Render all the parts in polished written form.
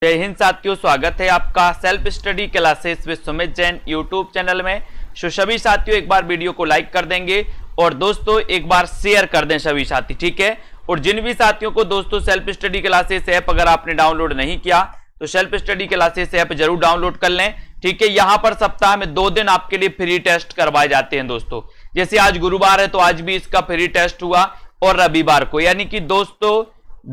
जय हिंद साथियों, स्वागत है आपका self study classes with Sumit Jain YouTube channel में। सभी साथियों एक बार वीडियो को लाइक कर देंगे और दोस्तों एक बार शेयर कर दें सभी साथी, ठीक है। और जिन भी साथियों को दोस्तों सेल्फ स्टडी क्लासेस ऐप अगर आपने डाउनलोड नहीं किया तो सेल्फ स्टडी क्लासेस ऐप जरूर डाउनलोड कर लें, ठीक है। यहां पर सप्ताह में 2 दिन आपके लिए फ्री टेस्ट करवाए जाते हैं दोस्तों। जैसे आज गुरुवार है तो आज भी इसका फ्री टेस्ट हुआ और रविवार को, यानी कि दोस्तों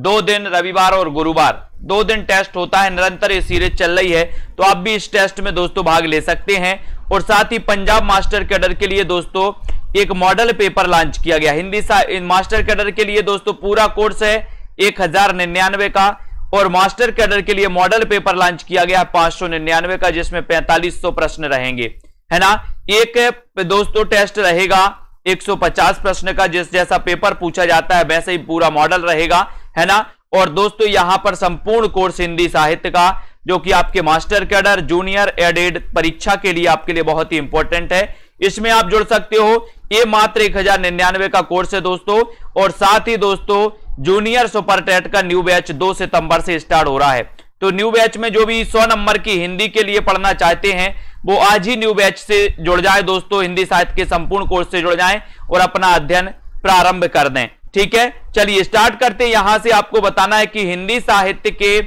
2 दिन रविवार और गुरुवार 2 दिन टेस्ट होता है। निरंतर ये सीरीज चल रही है तो आप भी इस टेस्ट में दोस्तों भाग ले सकते हैं। और साथ ही पंजाब मास्टर कैडर के लिए दोस्तों एक मॉडल पेपर लॉन्च किया गया हिंदी मास्टर कैडर के लिए। दोस्तों पूरा कोर्स है 1099 का और मास्टर कैडर के लिए मॉडल पेपर लॉन्च किया गया 599 का, जिसमें 4500 प्रश्न रहेंगे, है ना। एक दोस्तों टेस्ट रहेगा 150 प्रश्न का, जिस जैसा पेपर पूछा जाता है वैसे ही पूरा मॉडल रहेगा, है ना। और दोस्तों यहां पर संपूर्ण कोर्स हिंदी साहित्य का जो कि आपके मास्टर कैडर जूनियर एडेड परीक्षा के लिए आपके लिए बहुत ही इंपॉर्टेंट है, इसमें आप जुड़ सकते हो। ये मात्र 1099 का कोर्स है दोस्तों। और साथ ही दोस्तों जूनियर सुपर टेट का न्यू बैच 2 सितंबर से स्टार्ट हो रहा है। तो न्यू बैच में जो भी 100 नंबर की हिंदी के लिए पढ़ना चाहते हैं वो आज ही न्यू बैच से जुड़ जाए दोस्तों, हिंदी साहित्य के संपूर्ण कोर्स से जुड़ जाएं और अपना अध्ययन प्रारंभ कर दें, ठीक है। चलिए स्टार्ट करते हैं। यहां से आपको बताना है कि हिंदी साहित्य के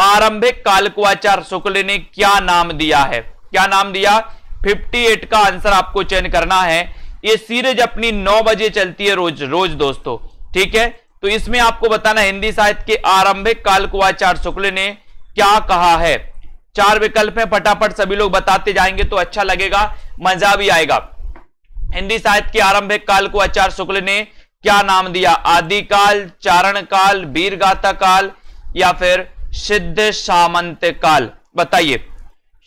आरंभिक काल को आचार्य शुक्ल ने क्या नाम दिया है, क्या नाम दिया। 58 का आंसर आपको चयन करना है। ये सीरीज अपनी 9 बजे चलती है रोज दोस्तों, ठीक है। तो इसमें आपको बताना हिंदी साहित्य के आरंभिक काल को आचार्य शुक्ल ने क्या कहा है। 4 विकल्प में फटाफट सभी लोग बताते जाएंगे तो अच्छा लगेगा, मजा भी आएगा। हिंदी साहित्य के आरंभिक काल को आचार्य शुक्ल ने क्या नाम दिया। आदिकाल, चारण काल, वीर गाथा काल या फिर सिद्ध सामंत काल, बताइए।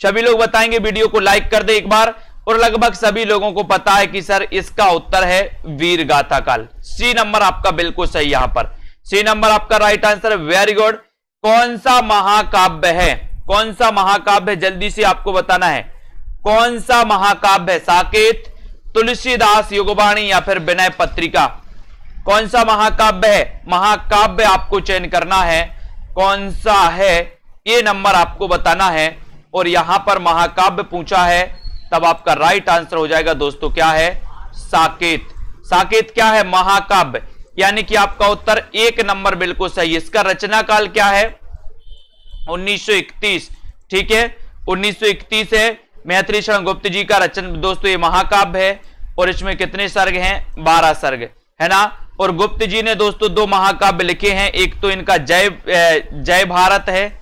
सभी लोग बताएंगे, वीडियो को लाइक कर दे एक बार। और लगभग सभी लोगों को पता है कि सर इसका उत्तर है वीर गाथा काल। सी नंबर आपका बिल्कुल सही, यहां पर सी नंबर आपका राइट आंसर, वेरी गुड। कौन सा महाकाव्य है, कौन सा महाकाव्य है, जल्दी से आपको बताना है कौन सा महाकाव्य है। साकेत, तुलसीदास युगवाणी या फिर विनय पत्रिका, कौन सा महाकाव्य है। महाकाव्य आपको चयन करना है, कौन सा है ये नंबर आपको बताना है। और यहां पर महाकाव्य पूछा है तब आपका राइट आंसर हो जाएगा दोस्तों क्या है, साकेत। साकेत क्या है, महाकाव्य, यानी कि आपका उत्तर 1 नंबर बिल्कुल सही। इसका रचना काल क्या है, 1931, ठीक है। 1931 है। मैत्री शरण गुप्त जी का रचन दोस्तों ये महाकाव्य है। और इसमें कितने सर्ग हैं, 12 सर्ग, है ना। और गुप्त जी ने दोस्तों 2 महाकाव्य लिखे हैं। एक तो इनका जय भारत है,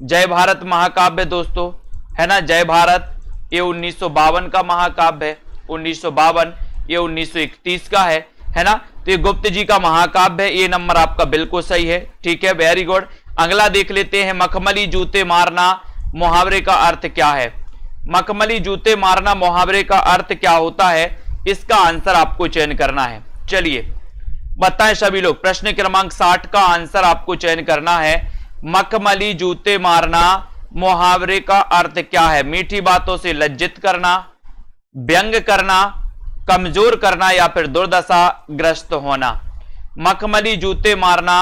जय भारत महाकाव्य दोस्तों, है ना। जय भारत ये 1952 का महाकाव्य है, 1952। ये 1931 का है ना। तो ये गुप्त जी का महाकाव्य है। ये नंबर आपका बिल्कुल सही है, ठीक है, वेरी गुड। अगला देख लेते हैं, मखमली जूते मारना मुहावरे का अर्थ क्या है। मखमली जूते मारना मुहावरे का अर्थ क्या होता है, इसका आंसर आपको चयन करना है। चलिए बताएं सभी लोग। प्रश्न क्रमांक 60 का आंसर आपको चयन करना है। मखमली जूते मारना मुहावरे का अर्थ क्या है। मीठी बातों से लज्जित करना, व्यंग करना, कमजोर करना या फिर दुर्दशा ग्रस्त होना। मखमली जूते मारना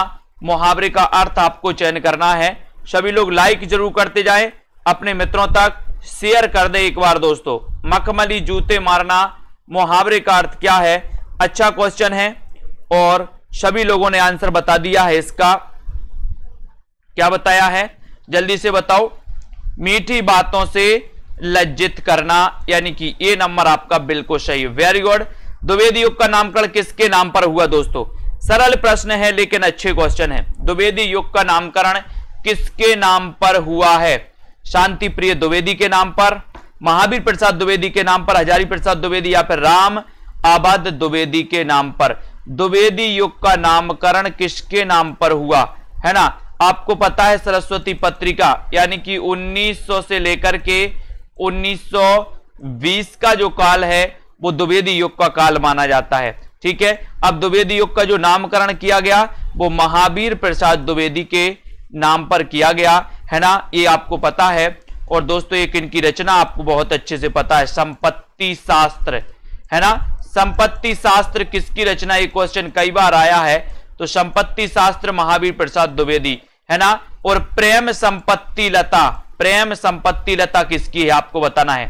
मुहावरे का अर्थ आपको चयन करना है। सभी लोग लाइक जरूर करते जाएं, अपने मित्रों तक शेयर कर दे एक बार दोस्तों। मखमली जूते मारना मुहावरे का अर्थ क्या है। अच्छा क्वेश्चन है और सभी लोगों ने आंसर बता दिया है। इसका क्या बताया है, जल्दी से बताओ। मीठी बातों से लज्जित करना, यानी कि ये नंबर आपका बिल्कुल सही, वेरी गुड। द्विवेदी युग का नामकरण किसके नाम पर हुआ दोस्तों। सरल प्रश्न है लेकिन अच्छे क्वेश्चन है। द्विवेदी युग का नामकरण किसके नाम पर हुआ है। शांति प्रिय द्विवेदी के नाम पर, महावीर प्रसाद द्विवेदी के नाम पर, हजारी प्रसाद द्विवेदी या फिर राम आबाद द्विवेदी के नाम पर। द्विवेदी युग का नामकरण किसके नाम पर हुआ, है ना। आपको पता है सरस्वती पत्रिका, यानी कि 1900 से लेकर के 1920 का जो काल है वो द्विवेदी युग का काल माना जाता है, ठीक है। अब द्विवेदी युग का जो नामकरण किया गया वो महावीर प्रसाद द्विवेदी के नाम पर किया गया, है ना। ये आपको पता है। और दोस्तों एक इनकी रचना आपको बहुत अच्छे से पता है, संपत्ति शास्त्र, है ना। संपत्ति शास्त्र किसकी रचना, ये क्वेश्चन कई बार आया है। तो संपत्ति शास्त्र महावीर प्रसाद द्विवेदी, है ना। और प्रेम संपत्ति लता, प्रेम संपत्ति लता किसकी है आपको बताना है।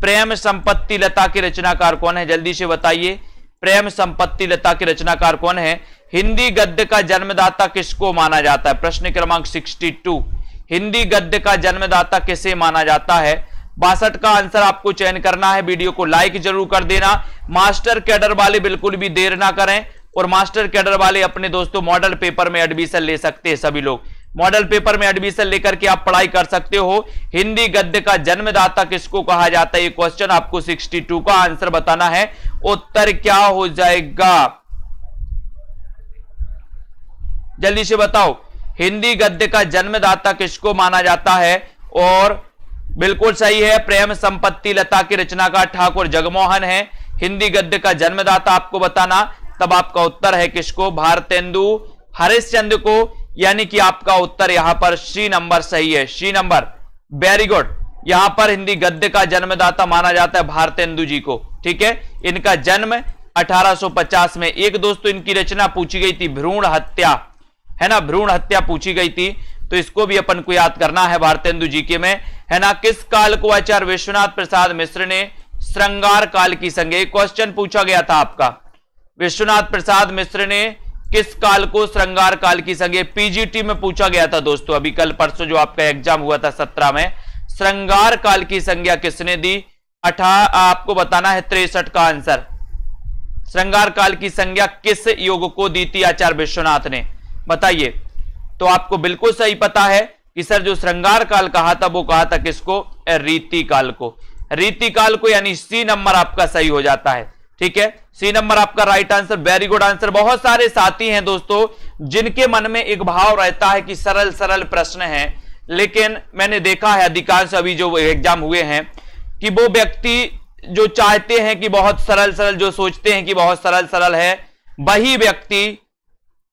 प्रेम संपत्ति लता के रचनाकार कौन है, जल्दी से बताइए। प्रेम संपत्ति लता के रचनाकार कौन है। हिंदी गद्य का जन्मदाता किसको माना जाता है, प्रश्न क्रमांक 62। हिंदी गद्य का जन्मदाता किसे माना जाता है। 62 का आंसर आपको चयन करना है। वीडियो को लाइक जरूर कर देना। मास्टर कैडर वाले बिल्कुल भी देर ना करें, और मास्टर कैडर वाले अपने दोस्तों मॉडल पेपर में एडमिशन ले सकते हैं। सभी लोग मॉडल पेपर में एडमिशन लेकर के आप पढ़ाई कर सकते हो। हिंदी गद्य का जन्मदाता किसको कहा जाता है, ये क्वेश्चन आपको 62 का आंसर बताना है। उत्तर क्या हो जाएगा, जल्दी से बताओ। हिंदी गद्य का जन्मदाता किसको माना जाता है, और बिल्कुल सही है, प्रेम संपत्ति लता के रचनाकार ठाकुर जगमोहन है। हिंदी गद्य का जन्मदाता आपको बताना, तब आपका उत्तर है किसको, भारतेंदु हरिश्चंद्र को, यानी कि आपका उत्तर यहां पर सी नंबर सही है। C number, very good. यहां पर हिंदी गद्य का जन्मदाता माना जाता है भारतेंदु जी को, ठीक है। इनका जन्म 1850 में। एक दोस्तों इनकी रचना पूछी गई थी भ्रूण हत्या, है ना, भ्रूण हत्या पूछी गई थी, तो इसको भी अपन को याद करना है भारतेंदु जी के में, है ना। किस काल को आचार्य विश्वनाथ प्रसाद मिश्र ने श्रृंगार काल की संज्ञा, क्वेश्चन पूछा गया था आपका। विश्वनाथ प्रसाद मिश्र ने किस काल को श्रृंगार काल की संज्ञा, पीजीटी में पूछा गया था दोस्तों, अभी कल परसों जो आपका एग्जाम हुआ था 17 में। श्रृंगार काल की संज्ञा किसने दी, आपको बताना है 63 का आंसर। श्रृंगार काल की संज्ञा किस योग को दी थी आचार्य विश्वनाथ ने, बताइए। तो आपको बिल्कुल सही पता है कि सर जो श्रृंगार काल कहा था वो कहा था किसको, रीति काल को। रीति काल को, यानी सी नंबर आपका सही हो जाता है, ठीक है। सी नंबर आपका right answer, very good answer. बहुत सारे साथी हैं दोस्तों जिनके मन में एक भाव रहता है कि सरल सरल प्रश्न हैं, लेकिन मैंने देखा है अधिकांश अभी जो एग्जाम हुए हैं कि वो व्यक्ति जो चाहते हैं कि बहुत सरल सरल, जो सोचते हैं कि बहुत सरल सरल है, वही व्यक्ति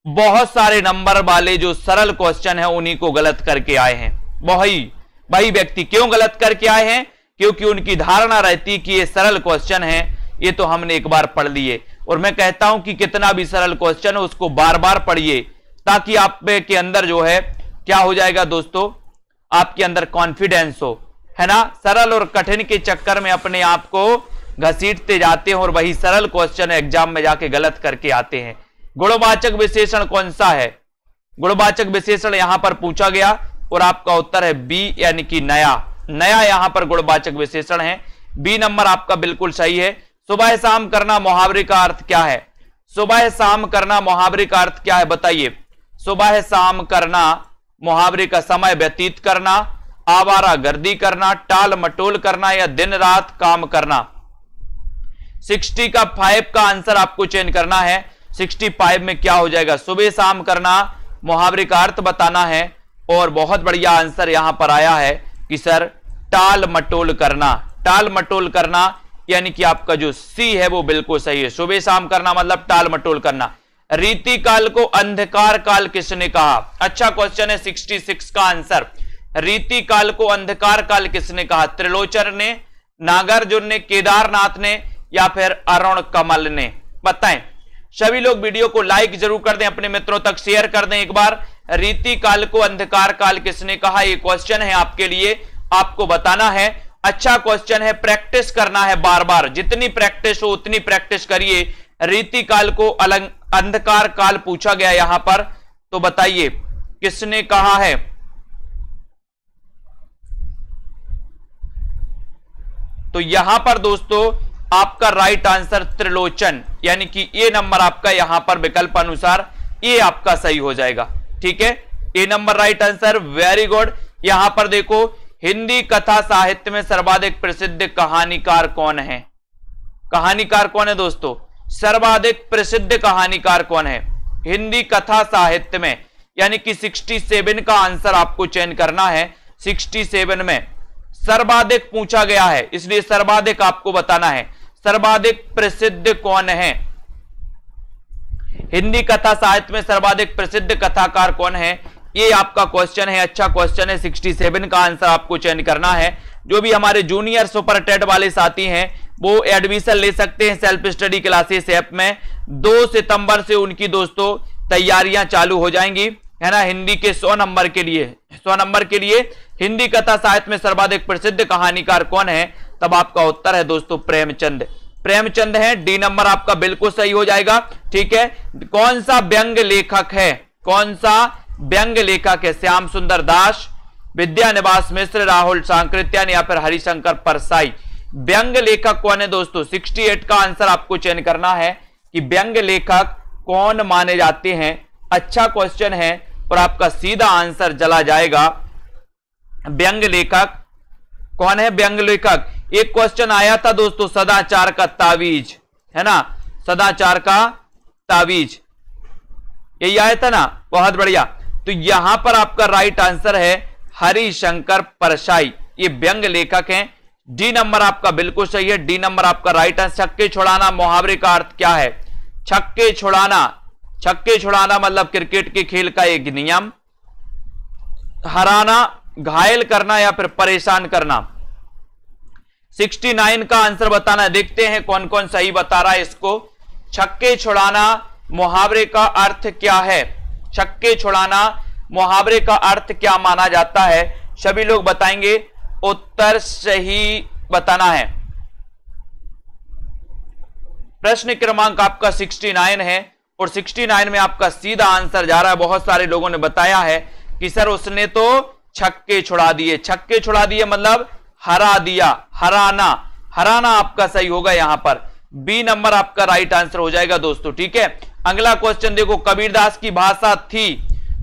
बहुत सारे नंबर वाले जो सरल क्वेश्चन है उन्हीं को गलत करके आए हैं। वही व्यक्ति क्यों गलत करके आए हैं, क्योंकि उनकी धारणा रहती कि ये सरल क्वेश्चन है, ये तो हमने एक बार पढ़ लिए। और मैं कहता हूं कि कितना भी सरल क्वेश्चन हो उसको बार बार पढ़िए, ताकि आप के अंदर जो है क्या हो जाएगा दोस्तों, आपके अंदर कॉन्फिडेंस हो, है ना। सरल और कठिन के चक्कर में अपने आप को घसीटते जाते हैं और वही सरल क्वेश्चन एग्जाम में जाके गलत करके आते हैं। गुणवाचक विशेषण कौन सा है, गुणवाचक विशेषण यहां पर पूछा गया और आपका उत्तर है बी, यानी कि नया। नया यहां पर गुणवाचक विशेषण है, बी नंबर आपका बिल्कुल सही है। सुबह शाम करना मुहावरे का अर्थ क्या है, सुबह शाम करना मुहावरे का अर्थ क्या है, बताइए। सुबह शाम करना मुहावरे का समय व्यतीत करना, आवारा गर्दी करना, टाल मटोल करना, या दिन रात काम करना। 60 का 5 का आंसर आपको चयन करना है। 65 में क्या हो जाएगा, सुबह शाम करना मुहावरे का अर्थ बताना है, और बहुत बढ़िया आंसर यहां पर आया है कि सर टाल मटोल करना। टाल मटोल करना यानी कि आपका जो सी है वो बिल्कुल सही है। सुबह शाम करना मतलब टाल मटोल करना। रीति काल को अंधकार काल किसने कहा, अच्छा क्वेश्चन है। 66 का आंसर, रीति काल को अंधकार काल किसने कहा, त्रिलोचन ने, नागार्जुन ने, केदारनाथ ने, या फिर अरुण कमल ने, बताएं। सभी लोग वीडियो को लाइक जरूर कर दें, अपने मित्रों तक शेयर कर दें एक बार। रीति काल को अंधकार काल किसने कहा, ये क्वेश्चन है आपके लिए, आपको बताना है। अच्छा क्वेश्चन है, प्रैक्टिस करना है बार बार, जितनी प्रैक्टिस हो उतनी प्रैक्टिस करिए। रीति काल को अंधकार काल पूछा गया यहां पर, तो बताइए किसने कहा है। तो यहां पर दोस्तों आपका राइट आंसर त्रिलोचन, यानी कि ए नंबर आपका यहां पर विकल्प अनुसार ये आपका सही हो जाएगा, ठीक है। A number right answer, very good. यहां पर देखो, हिंदी कथा साहित्य में सर्वाधिक प्रसिद्ध कहानीकार कौन है, कहानीकार कौन है दोस्तों, सर्वाधिक प्रसिद्ध कहानीकार कौन है हिंदी कथा साहित्य में, यानी कि 67 का आंसर आपको चयन करना है। 67 में सर्वाधिक पूछा गया है, इसलिए सर्वाधिक आपको बताना है, सर्वाधिक प्रसिद्ध कौन है हिंदी कथा साहित्य में, सर्वाधिक प्रसिद्ध कथाकार कौन है, ये आपका क्वेश्चन है। अच्छा क्वेश्चन है, 67 का आंसर आपको चयन करना है। जो भी हमारे जूनियर सुपर टेट वाले साथी हैं वो एडमिशन ले सकते हैं सेल्फ स्टडी क्लासेस ऐप में। 2 सितंबर से उनकी दोस्तों तैयारियां चालू हो जाएंगी, है ना, हिंदी के 100 नंबर के लिए, 100 नंबर के लिए हिंदी कथा साहित्य में सर्वाधिक प्रसिद्ध कहानीकार कौन है? तब आपका उत्तर है दोस्तों प्रेमचंद। प्रेमचंद है, डी नंबर आपका बिल्कुल सही हो जाएगा। ठीक है, कौन सा व्यंग लेखक है? कौन सा व्यंग लेखक है? श्याम सुंदर दास, विद्यानिवास मिश्र, राहुल सांकृत्यायन या फिर हरिशंकर परसाई। व्यंग लेखक कौन है दोस्तों? 68 का आंसर आपको चयन करना है कि व्यंग लेखक कौन माने जाते हैं। अच्छा क्वेश्चन है और आपका सीधा आंसर चला जाएगा व्यंग लेखक कौन है? व्यंग लेखक, एक क्वेश्चन आया था दोस्तों, सदाचार का तावीज, है ना, सदाचार का तावीज, यही आया था ना, बहुत बढ़िया। तो यहां पर आपका राइट आंसर है हरिशंकर परसाई, ये व्यंग लेखक हैं। डी नंबर आपका बिल्कुल सही है, डी नंबर आपका राइट आंसर। छक्के छुड़ाना मुहावरे का अर्थ क्या है? छक्के छुड़ाना, छक्के छुड़ाना मतलब क्रिकेट के खेल का एक नियम। हराना, घायल करना या फिर परेशान करना। 69 का आंसर बताना है, देखते हैं कौन कौन सही बता रहा है इसको। छक्के छुड़ाना मुहावरे का अर्थ क्या है? छक्के छुड़ाना मुहावरे का अर्थ क्या माना जाता है? सभी लोग बताएंगे, उत्तर सही बताना है। प्रश्न क्रमांक आपका 69 है और 69 में आपका सीधा आंसर जा रहा है। बहुत सारे लोगों ने बताया है कि सर उसने तो छक्के छुड़ा दिए। छक्के छुड़ा दिए मतलब हरा दिया, हराना, हराना आपका सही होगा यहां पर। बी नंबर आपका राइट आंसर हो जाएगा दोस्तों। ठीक है, अगला क्वेश्चन देखो, कबीरदास की भाषा थी,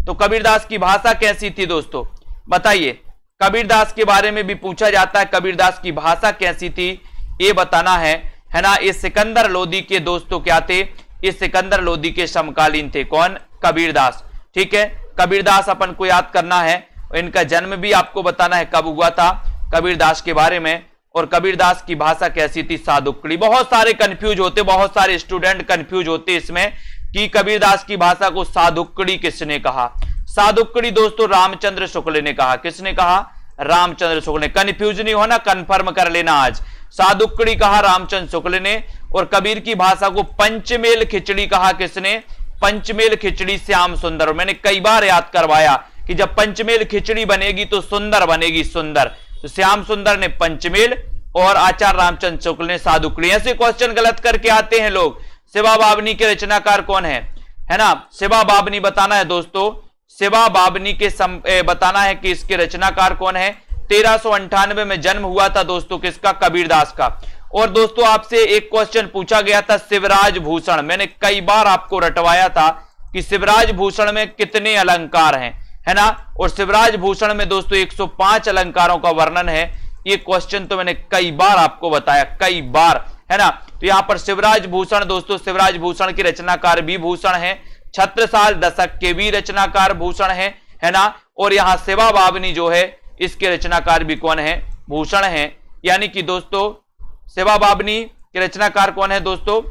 तो कबीरदास की भाषा कैसी थी दोस्तों? बताइए, कबीरदास के बारे में भी पूछा जाता है, कबीरदास की भाषा कैसी थी ये बताना है ना। ये सिकंदर लोदी के दोस्तों क्या थे? ये सिकंदर लोदी के समकालीन थे। कौन? कबीरदास। ठीक है, कबीरदास अपन को याद करना है, इनका जन्म भी आपको बताना है कब हुआ था कबीरदास के बारे में, और कबीरदास की भाषा कैसी थी? सादुक्कड़ी। बहुत सारे कंफ्यूज होते, बहुत सारे स्टूडेंट कंफ्यूज होते इसमें कि कबीरदास की भाषा को सादुक्कड़ी किसने कहा? सादुक्कड़ी दोस्तों रामचंद्र शुक्ल ने कहा। किसने कहा? रामचंद्र शुक्ल ने। कंफ्यूज नहीं होना, कंफर्म कर लेना आज। सादुक्कड़ी कहा रामचंद्र शुक्ल ने, और कबीर की भाषा को पंचमेल खिचड़ी कहा। किसने? पंचमेल खिचड़ी श्याम सुंदर। मैंने कई बार याद करवाया कि जब पंचमेल खिचड़ी बनेगी तो सुंदर बनेगी, सुंदर। तो श्याम सुंदर ने पंचमेल और आचार्य रामचंद्र शुक्ल ने सादुक्कड़ी। ऐसे क्वेश्चन गलत करके आते हैं लोग। शिवा बाबनी के रचनाकार कौन है ना? शिवा बाबनी बताना है दोस्तों, शिवा बाबनी के बताना है कि इसके रचनाकार कौन है। 1398 में जन्म हुआ था दोस्तों किसका? कबीरदास का। और दोस्तों आपसे एक क्वेश्चन पूछा गया था शिवराज भूषण, मैंने कई बार आपको रटवाया था कि शिवराज भूषण में कितने अलंकार हैं, है ना। और शिवराज भूषण में दोस्तों 105 अलंकारों का वर्णन है। ये क्वेश्चन तो मैंने कई बार आपको बताया, कई बार, है ना। तो यहां पर शिवराज भूषण दोस्तों, शिवराज भूषण के रचनाकार भी भूषण है, छत्रसाल दशक के भी रचनाकार भूषण है ना। और यहां शिवा बाबनी जो है इसके रचनाकार भी कौन है? भूषण है। यानी कि दोस्तों शिवा बाबनी के रचनाकार कौन है दोस्तों?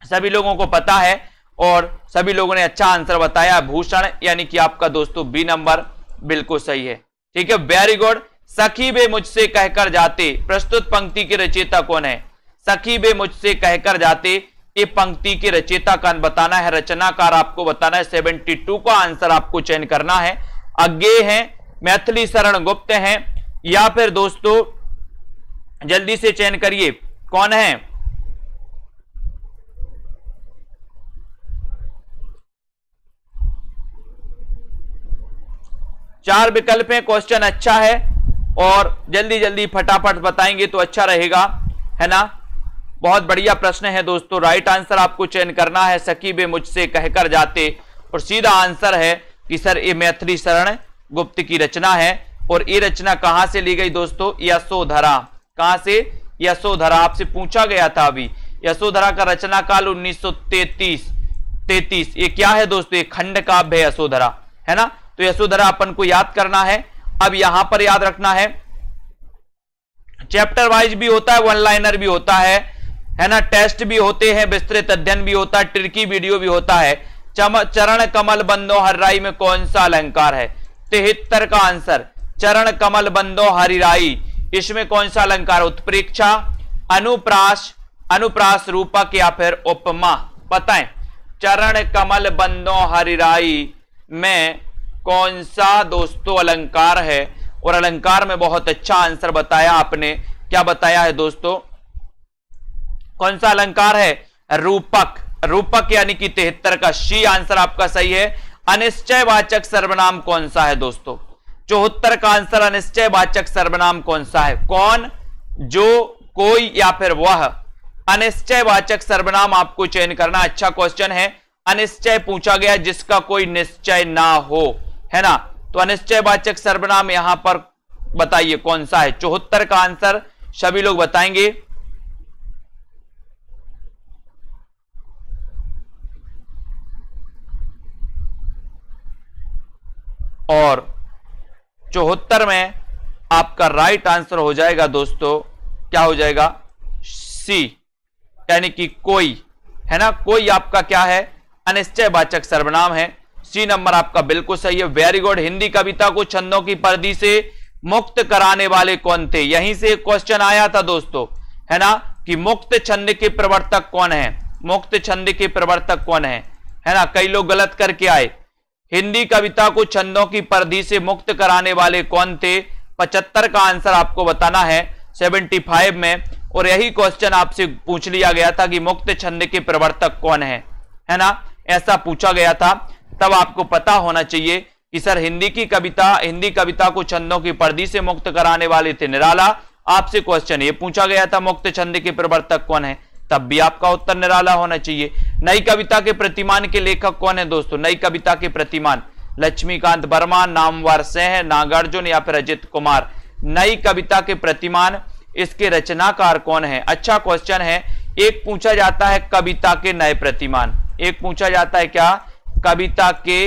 सभी लोगों को पता है और सभी लोगों ने अच्छा आंसर बताया, भूषण। यानी कि आपका दोस्तों बी नंबर बिल्कुल सही है। ठीक है, वेरी गुड। सखी बे मुझसे कहकर जाते, प्रस्तुत पंक्ति के रचयिता कौन है? सखी बे मुझसे कहकर जाते, ये पंक्ति के रचयिता का बताना है, रचनाकार आपको बताना है। 72 का आंसर आपको चयन करना है। अज्ञेय है, मैथिली शरण गुप्त हैं, या फिर दोस्तों जल्दी से चयन करिए कौन है? चार विकल्प हैं, क्वेश्चन अच्छा है और जल्दी जल्दी फटाफट बताएंगे तो अच्छा रहेगा, है ना। बहुत बढ़िया प्रश्न है दोस्तों, राइट आंसर आपको चयन करना है। सखी बे मुझसे कहकर जाते, और सीधा आंसर है कि सर ये मैथिली शरण गुप्त की रचना है। और ये रचना कहां से ली गई दोस्तों? यशोधरा। कहां से? यशोधरा। आपसे पूछा गया था अभी, यशोधरा का रचना काल 1933। ये क्या है दोस्तों? ये खंड काव्य है यशोधरा, है ना। तो यशोधरा अपन को याद करना है। अब यहां पर याद रखना है, चैप्टर वाइज भी होता है, वन लाइनर भी होता है ना, टेस्ट भी होते हैं, विस्तृत अध्ययन भी होता है, ट्रिकी वीडियो भी होता है। चरण कमल बंदो हरिराई में कौन सा अलंकार है? 73 का आंसर। चरण कमल बंदो हरिराई, इसमें कौन सा अलंकार? उत्प्रेक्षा, अनुप्रास, अनुप्रास रूपक या फिर उपमा? बताएं। चरण कमल बंदो हरिराई में कौन सा दोस्तों अलंकार है? और अलंकार में बहुत अच्छा आंसर बताया आपने। क्या बताया है दोस्तों? कौन सा अलंकार है? रूपक। रूपक यानी कि 73 का सी आंसर आपका सही है। अनिश्चयवाचक सर्वनाम कौन सा है दोस्तों? 74 का आंसर अनिश्चयवाचक सर्वनाम कौन सा है? कौन, जो, कोई या फिर वह। अनिश्चयवाचक सर्वनाम आपको चयन करना। अच्छा क्वेश्चन है। अनिश्चय पूछा गया, जिसका कोई निश्चय ना हो, है ना। तो अनिश्चयवाचक सर्वनाम यहां पर बताइए कौन सा है? 74 का आंसर सभी लोग बताएंगे। और 74 में आपका राइट आंसर हो जाएगा दोस्तों, क्या हो जाएगा? सी, यानी कि कोई, है ना। कोई आपका क्या है? अनिश्चयवाचक सर्वनाम है। सी नंबर आपका बिल्कुल सही है। Very good. हिंदी कविता को छंदों की परिधि से मुक्त कराने वाले कौन थे? यहीं से एक क्वेश्चन आया था दोस्तों, है ना, कि मुक्त छंद के प्रवर्तक कौन है? मुक्त छंद के प्रवर्तक कौन है ना। कई लोग गलत करके आए। हिंदी कविता को छंदों की परिधि से मुक्त कराने वाले कौन थे? 75 का आंसर आपको बताना है 75 में। और यही क्वेश्चन आपसे पूछ लिया गया था कि मुक्त छंद के प्रवर्तक कौन है ना। ऐसा पूछा गया था। तब आपको पता होना चाहिए कि सर हिंदी कविता को छंदों की परिधि से मुक्त कराने वाले थे निराला। आपसे क्वेश्चन ये पूछा गया था मुक्त छंद के प्रवर्तक कौन है, तब भी आपका उत्तर निराला होना चाहिए। नई कविता के प्रतिमान के लेखक कौन है दोस्तों? नई कविता के प्रतिमान लक्ष्मीकांत वर्मा, नामवर सिंह, नागार्जुन या फिर अजित कुमार। नई कविता के प्रतिमान, इसके रचनाकार कौन है? अच्छा क्वेश्चन है। एक पूछा जाता है कविता के नए प्रतिमान, एक पूछा जाता है क्या? कविता के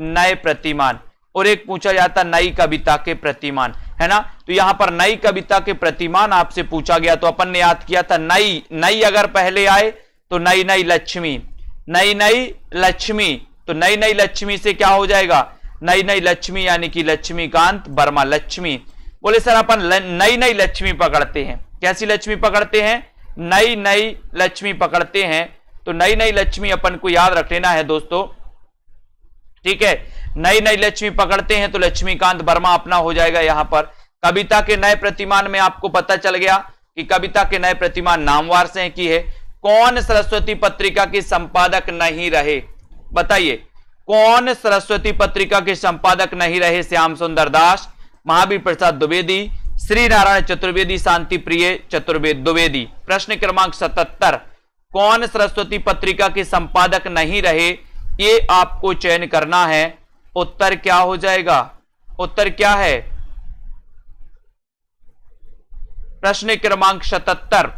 नए प्रतिमान, और एक पूछा जाता है नई कविता के प्रतिमान, है ना। तो यहां पर नई कविता के प्रतिमान आपसे पूछा गया, तो अपन ने याद किया था नई। नई अगर पहले आए तो नई नई लक्ष्मी, नई नई लक्ष्मी, तो नई नई लक्ष्मी से क्या हो जाएगा? नई नई लक्ष्मी, यानी कि लक्ष्मीकांत वर्मा। लक्ष्मी बोले सर अपन नई नई लक्ष्मी पकड़ते हैं। कैसी लक्ष्मी पकड़ते हैं? नई नई लक्ष्मी पकड़ते हैं। तो नई नई लक्ष्मी अपन को याद रख लेना है दोस्तों, ठीक है। नई नई लक्ष्मी पकड़ते हैं तो लक्ष्मीकांत वर्मा अपना हो जाएगा यहां पर। कविता के नए प्रतिमान में आपको पता चल गया कि कविता के नए प्रतिमान नामवार सिंह की है। कौन सरस्वती पत्रिका के संपादक नहीं रहे? बताइए कौन सरस्वती पत्रिका के संपादक नहीं रहे? श्याम सुंदर दास, महावीर प्रसाद द्विवेदी, श्री नारायण चतुर्वेदी, शांति प्रिय द्विवेदी। प्रश्न क्रमांक 77, कौन सरस्वती पत्रिका के संपादक नहीं रहे? ये आपको चयन करना है। उत्तर क्या हो जाएगा? उत्तर क्या है? प्रश्न क्रमांक 77,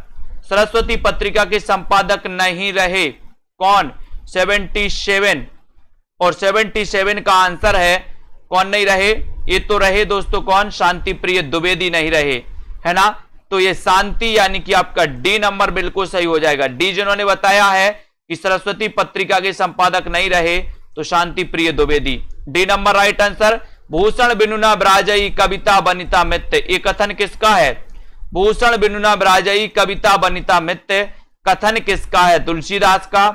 सरस्वती पत्रिका के संपादक नहीं रहे कौन? 77, और 77 का आंसर है कौन नहीं रहे? ये तो रहे दोस्तों कौन? शांति प्रिय द्विवेदी नहीं रहे, है ना। तो ये शांति यानी कि आपका डी नंबर बिल्कुल सही हो जाएगा। डी जिन्होंने बताया है कि सरस्वती पत्रिका के संपादक नहीं रहे तो Shanti Priya Dwivedi, D number right answer. भूषण बिनुना ब्राजई कविता बनिता मित्य, ये कथन किसका है? भूषण बिनुना ब्राजई कविता बनिता मित्य कथन किसका है? तुलसीदास का,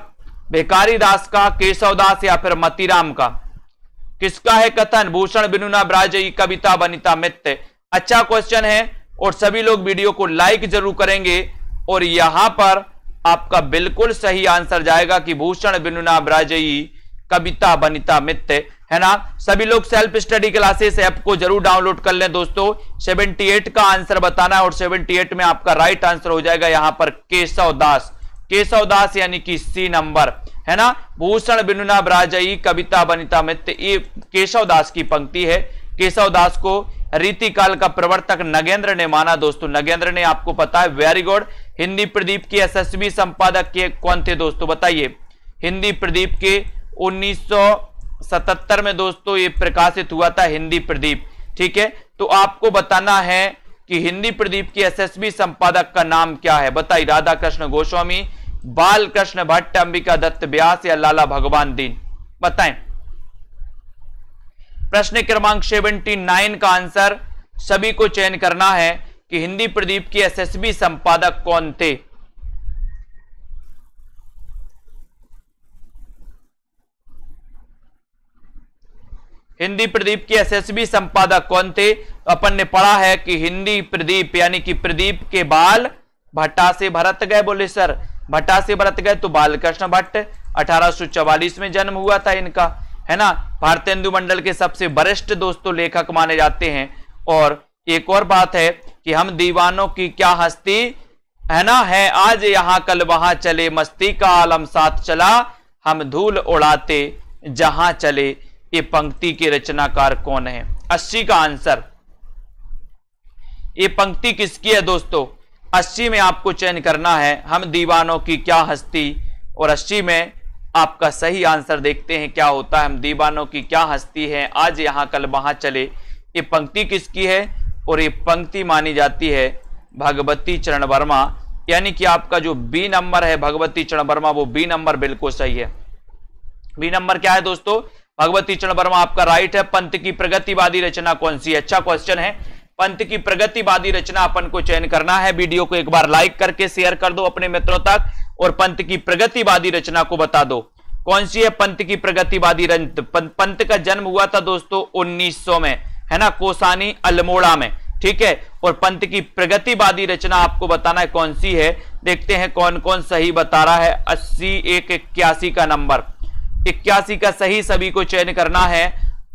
भिखारी दास का, केशवदास या फिर मतीराम का? किसका है कथन? भूषण बिनुना ब्राजई कविता बनिता मित्य। अच्छा क्वेश्चन है और सभी लोग वीडियो को लाइक जरूर करेंगे। और यहां पर आपका बिल्कुल सही आंसर जाएगा कि भूषण बिनुना ब्राजई कविता बनिता मित्य, है ना। सभी लोग सेल्फ स्टडी क्लासेस ऐप को जरूर डाउनलोड कर लें दोस्तों। 78 का आंसर बताना है और 78 में आपका राइट आंसर हो जाएगा यहां पर केशवदास। केशवदास यानी कि सी नंबर, है ना। भूषण बिनुना ब्राजई कविता बनिता मित्य, ये केशवदास की पंक्ति है। केशवदास को रीतिकाल का प्रवर्तक नगेंद्र ने माना दोस्तों। नगेंद्र ने, आपको पता है, वेरी गुड। हिंदी प्रदीप के यशस्वी संपादक के कौन थे दोस्तों? बताइए। हिंदी प्रदीप के 1977 में दोस्तों ये प्रकाशित हुआ था हिंदी प्रदीप, ठीक है। तो आपको बताना है कि हिंदी प्रदीप के यशस्वी संपादक का नाम क्या है? बताइए। राधा कृष्ण गोस्वामी, बाल कृष्ण भट्ट, अंबिका दत्त व्यास या लाला भगवान दीन? बताएं। प्रश्न क्रमांक 79 का आंसर सभी को चयन करना है कि हिंदी प्रदीप के यशस्वी संपादक कौन थे? हिंदी प्रदीप के एसएसबी संपादक कौन थे? अपन ने पढ़ा है कि हिंदी प्रदीप यानी कि प्रदीप के बाल भट्टा से भरत गए। बोले सर भट्टा से भरत गए तो बालकृष्ण भट्ट, 1844 में जन्म हुआ था इनका, है ना। भारतेंदु मंडल के सबसे वरिष्ठ दोस्तों लेखक माने जाते हैं। और एक और बात है कि हम दीवानों की क्या हस्ती, है ना, है आज यहां कल वहां चले, मस्ती का आलम साथ चला, हम धूल उड़ाते जहां चले। ये पंक्ति के रचनाकार कौन है? 80 का आंसर। ये पंक्ति किसकी है दोस्तों? 80 में आपको चयन करना है, हम दीवानों की क्या हस्ती। और 80 में आपका सही आंसर देखते हैं क्या होता है। हम दीवानों की क्या हस्ती है, आज यहां कल वहां चले। ये पंक्ति किसकी है? और ये पंक्ति मानी जाती है भगवती चरण वर्मा, यानी कि आपका जो बी नंबर है भगवती चरण वर्मा, वो बी नंबर बिल्कुल सही है। बी नंबर क्या है दोस्तों? भगवती चरण वर्मा आपका राइट है। पंत की प्रगतिवादी रचना कौन सी है? अच्छा क्वेश्चन है। पंत की प्रगतिवादी रचना अपन को चयन करना है। वीडियो को एक बार लाइक करके शेयर कर दो अपने मित्रों तक और पंत की प्रगतिवादी रचना को बता दो कौन सी है पंत की प्रगतिवादी रचना। पंत का जन्म हुआ था दोस्तों 1900 में, है ना, कोसानी अल्मोड़ा में, ठीक है। और पंत की प्रगतिवादी रचना आपको बताना है कौन सी है। देखते हैं कौन कौन सही बता रहा है। 80 1 81 का नंबर, 81 का सही सभी को चयन करना है।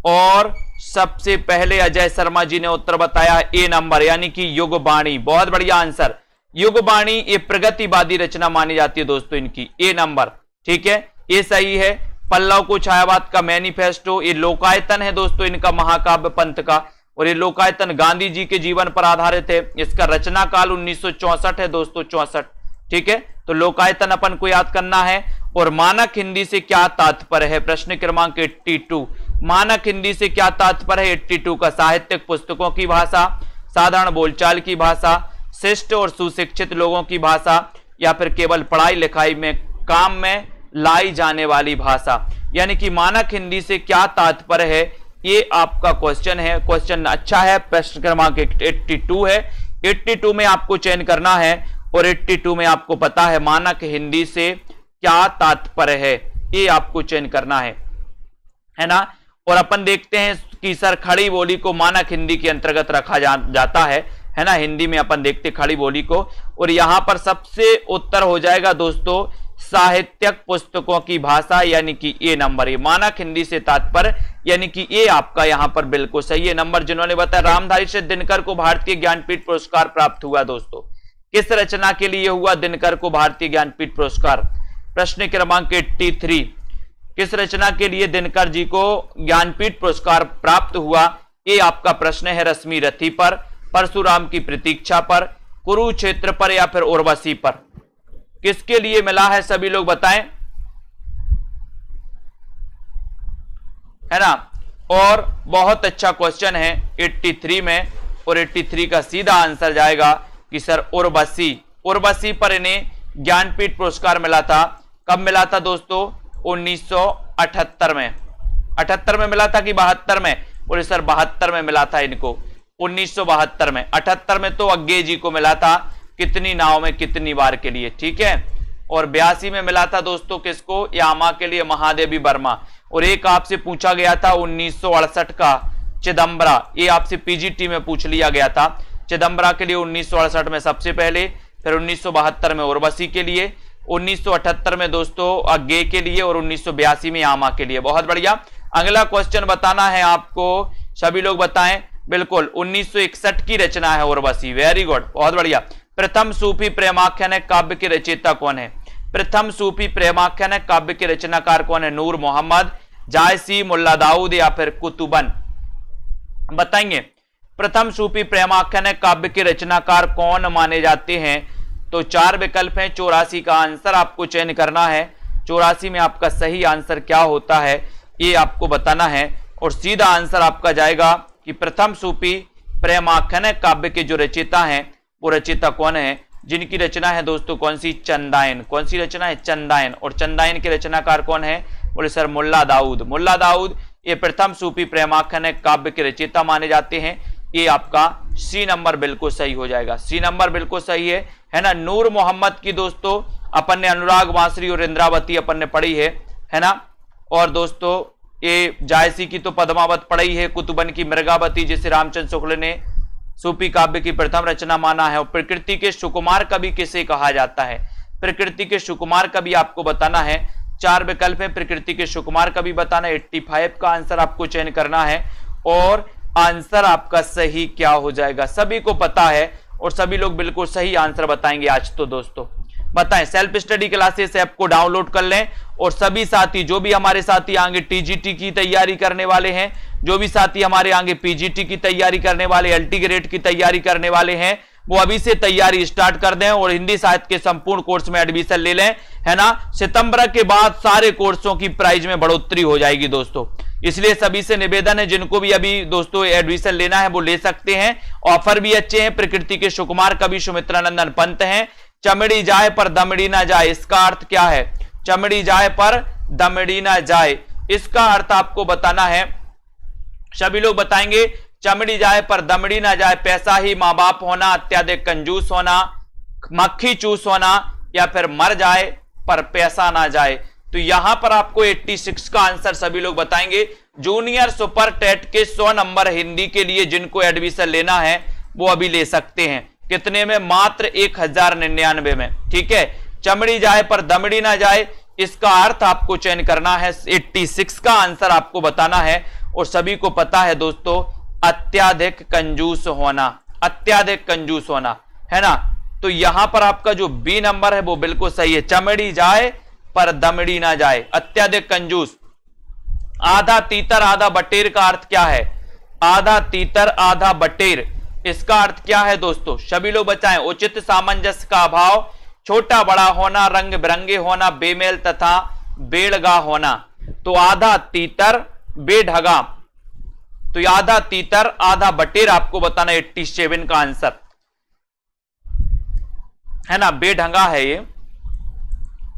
और सबसे पहले अजय शर्मा जी ने उत्तर बताया ए नंबर, यानी कि युगबाणी। बहुत बढ़िया आंसर। युगबाणी ये प्रगतिवादी रचना मानी जाती है दोस्तों इनकी, ए नंबर, ठीक है, ये सही है। पल्लव को छायावाद का मैनिफेस्टो, ये लोकायतन है दोस्तों इनका, महाकाव्य पंथ का। और ये लोकायतन गांधी जी के जीवन पर आधारित है। इसका रचना काल 1964 है दोस्तों, 64, ठीक है। तो लोकायतन अपन को याद करना है। और मानक हिंदी से क्या तात्पर्य है? प्रश्न क्रमांक 82। मानक हिंदी से क्या तात्पर्य है? 82 का साहित्यिक पुस्तकों की भाषा, साधारण बोलचाल की भाषा, शिष्ट और सुशिक्षित लोगों की भाषा, या फिर केवल पढ़ाई लिखाई में काम में लाई जाने वाली भाषा। यानी कि मानक हिंदी से क्या तात्पर्य है, ये आपका क्वेश्चन है। क्वेश्चन अच्छा है। प्रश्न क्रमांक 82 है। 82 में आपको चयन करना है। और 82 में आपको पता है मानक हिंदी से क्या तात्पर्य है, ये आपको चयन करना है ना। और अपन देखते हैं कि सर खड़ी बोली को मानक हिंदी के अंतर्गत रखा जाता है ना। हिंदी में अपन देखते खड़ी बोली को। और यहां पर सबसे उत्तर हो जाएगा दोस्तों साहित्यिक पुस्तकों की भाषा, यानी कि ए नंबर। ये मानक हिंदी से तात्पर्य, यानी कि ये आपका यहां पर बिल्कुल सही है नंबर। जिन्होंने बताया रामधारी से दिनकर को भारतीय ज्ञानपीठ पुरस्कार प्राप्त हुआ दोस्तों। किस रचना के लिए हुआ दिनकर को भारतीय ज्ञानपीठ पुरस्कार? प्रश्न क्रमांक 83। किस रचना के लिए दिनकर जी को ज्ञानपीठ पुरस्कार प्राप्त हुआ? ये आपका प्रश्न है। रश्मि रथी पर, परशुराम की प्रतीक्षा पर, कुरुक्षेत्र पर, या फिर उर्वशी पर? किसके लिए मिला है सभी लोग बताएं, है ना। और बहुत अच्छा क्वेश्चन है 83 में। और 83 का सीधा आंसर जाएगा कि सर उर्वशी। उर्वशी पर इन्हें ज्ञानपीठ पुरस्कार मिला था। कब मिला था दोस्तों? 1978 में। 78 में मिला था कि 72 में? बोले सर 72 में मिला था इनको, 1972 में। 78 में तो अज्ञे जी को मिला था, कितनी नाव में कितनी बार के लिए, ठीक है। और 82 में मिला था दोस्तों किसको? यामा के लिए महादेवी वर्मा। और एक आपसे पूछा गया था 1968 का चिदम्बरा, ये आपसे पीजीटी में पूछ लिया गया था। चिदम्बरा के लिए 1968 में सबसे पहले, फिर 1972 में उर्वशी के लिए, 1978 में दोस्तों अज्ञे के लिए, और 1982 में यामा के लिए। बहुत बढ़िया। अगला क्वेश्चन बताना है आपको, सभी लोग बताएं। बिल्कुल 1961 की रचना है उर्वशी। वेरी गुड, बहुत बढ़िया। प्रथम सूफी प्रेमाख्यान है काव्य के रचयिता कौन है? प्रथम सूफी प्रेमाख्यान है काव्य के रचनाकार कौन है? नूर मोहम्मद, जायसी, मुल्ला दाऊद, या फिर कुतुबन? बताएंगे। प्रथम सूफी प्रेमाख्यान है काव्य के रचनाकार कौन माने जाते हैं? तो 4 विकल्प हैं। 84 का आंसर आपको चयन करना है। 84 में आपका सही आंसर क्या होता है ये आपको बताना है। और सीधा आंसर आपका जाएगा कि प्रथम सूफी प्रेमाख्यान है काव्य के जो रचयिता हैं वो रचयिता कौन है? जिनकी रचना है दोस्तों कौन सी? चंदायन। कौन सी रचना है? चंदायन। और चंदायन के रचनाकार कौन है? बोले सर मुल्ला दाऊद। मुल्ला दाऊद ये प्रथम सूफी प्रेमाख्यान है काव्य के रचयिता माने जाते हैं। ये आपका सी नंबर बिल्कुल सही हो जाएगा। सी नंबर बिल्कुल सही है ना। नूर मोहम्मद की दोस्तों अपन ने अनुराग वांसरी और इंद्रावती अपन ने पढ़ी है ना। और दोस्तों ये जायसी की तो पद्मावत पढ़ी है, कुतुबन की मृगावती जिसे रामचंद्र शुक्ल ने सूफी काव्य की प्रथम रचना माना है। और प्रकृति के सुकुमार कवि किसे कहा जाता है? प्रकृति के सुकुमार कवि आपको बताना है। 4 विकल्प है, प्रकृति के सुकुमार कवि बताना है। 85 का आंसर आपको चयन करना है और आंसर आपका सही क्या हो जाएगा? सभी को पता है और सभी लोग बिल्कुल सही आंसर बताएंगे आज। तो दोस्तों बताएं, सेल्फ स्टडी क्लासेस ऐप को डाउनलोड कर लें और सभी साथी, जो भी हमारे साथी आगे टीजीटी की तैयारी करने वाले हैं, जो भी साथी हमारे आगे पीजीटी की तैयारी करने वाले, एलटी ग्रेड की तैयारी करने वाले हैं, वो अभी से तैयारी स्टार्ट कर दें और हिंदी साहित्य के संपूर्ण कोर्स में एडमिशन ले लें, है ना। सितंबर के बाद सारे कोर्सों की प्राइस में बढ़ोतरी हो जाएगी दोस्तों, इसलिए सभी से निवेदन है, जिनको भी अभी दोस्तों एडमिशन लेना है वो ले सकते हैं। ऑफर भी अच्छे हैं। प्रकृति के सुकुमार कवि सुमित्रानंदन पंत हैं। चमड़ी जाए पर दमड़ी ना जाए, इसका अर्थ क्या है? चमड़ी जाए पर दमड़ी ना जाए, इसका अर्थ आपको बताना है। सभी लोग बताएंगे, चमड़ी जाए पर दमड़ी ना जाए, पैसा ही मां बाप होना, अत्याधिक कंजूस होना, मक्खी चूस होना, या फिर मर जाए पर पैसा ना जाए। तो यहां पर आपको 86 का आंसर सभी लोग बताएंगे। जूनियर सुपर टेट के 100 नंबर हिंदी के लिए जिनको एडमिशन लेना है वो अभी ले सकते हैं। कितने में? मात्र 1099 में। ठीक है, चमड़ी जाए पर दमड़ी ना जाए, इसका अर्थ आपको चयन करना है। 86 का आंसर आपको बताना है और सभी को पता है दोस्तों, अत्याधिक कंजूस होना, अत्याधिक कंजूस होना, है ना। तो यहां पर आपका जो बी नंबर है वो बिल्कुल सही है। चमड़ी जाए पर दमड़ी ना जाए, अत्याधिक कंजूस। आधा तीतर आधा बटेर का अर्थ क्या है? आधा तीतर आधा बटेर, इसका अर्थ क्या है दोस्तों? सभी लोग बताएं। उचित सामंजस्य का अभाव, छोटा बड़ा होना, रंग बिरंगे होना, बेमेल तथा बेड़गा होना। तो आधा तीतर बेढगा, तो आधा तीतर आधा बटेर आपको बताना 87 का आंसर, है ना। बेढंगा है ये,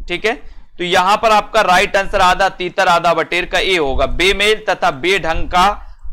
ठीक है। तो यहां पर आपका राइट आंसर आधा तीतर आधा बटेर का ए होगा। बेमेल तथा बेढंग का